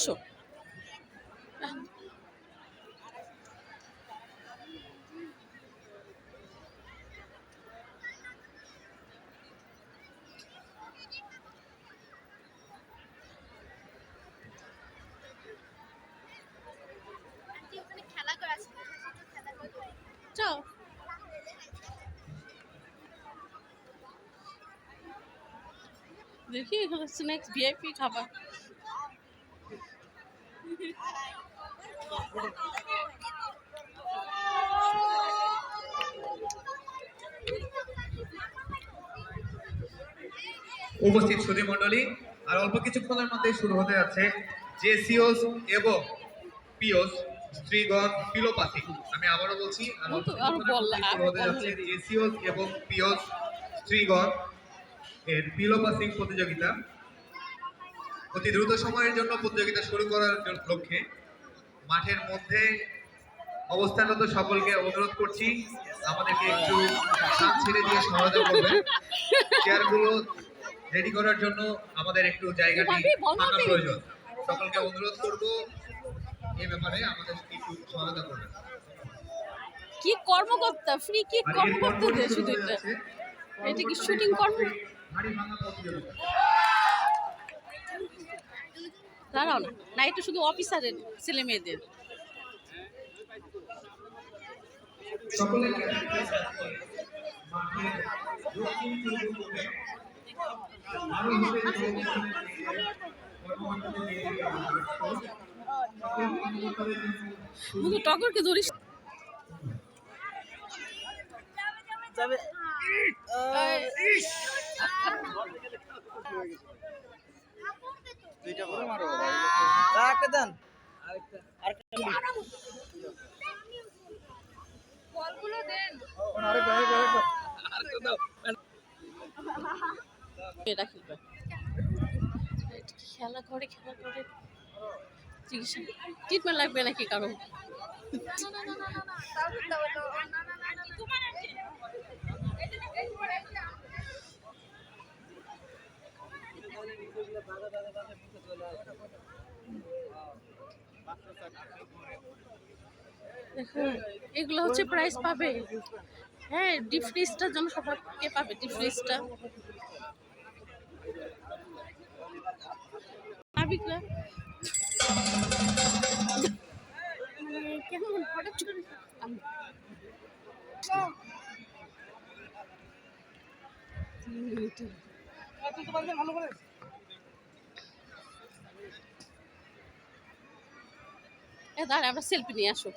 আসো। যাও। দেখি এখানে স্ন্যাক্স ভিআইপি খাবার। উপস্থিত সুধী মণ্ডলী, আর অল্প কিছুক্ষণের মধ্যে শুরু হতে যাচ্ছে জেসিওস এবং পিওস স্ত্রীগণ পিলোপাথি। আমি আবারও বলছি, আর অল্প কিছুক্ষণের মধ্যে শুরু হতে যাচ্ছে জেসিওস এবং পিওস স্ত্রীগণ এর পিলোপাথি প্রতিযোগিতা। অতি দ্রুত সময়ের জন্য প্রতিযোগিতা শুরু করার লক্ষ্যে মাঠের মধ্যে অবস্থানরত সকলকে অনুরোধ করছি আমাদেরকে একটু স্থান ছেড়ে দিয়ে সহায়তা করবেন। চেয়ারগুলো রেডি করার জন্য আমাদের একটু জায়গাটি ফাঁকা প্রয়োজন। সকলকে অনুরোধ করব এই ব্যাপারে আমাদের একটু সহায়তা করবেন। কি কর্মকর্তা, ফ্রি কি কর্মকর্তা দেয় শুধু এটা কি শুটিং কর্ম? দাঁড়াও না, না এটা শুধু অফিসারের ছেলে মেয়েদের। টগরকে ধরিস। দুইটা করে মারো। আরেকটা দেন। বলগুলো দেন। আরেকটা দাও। এটা খেলবে। খেলা করে চিকিৎসা ট্রিটমেন্ট লাগবে নাকি কারো? এগুলো হচ্ছে প্রাইস পাবে। হ্যাঁ, ডিপ ফ্রিজটার জন্য সবাইকে পাবে ডিপ ফ্রিজটা। আবিকরা কেমন হঠাৎ করে দাঁড়া, আমরা সেলফি নিয়ে আসো।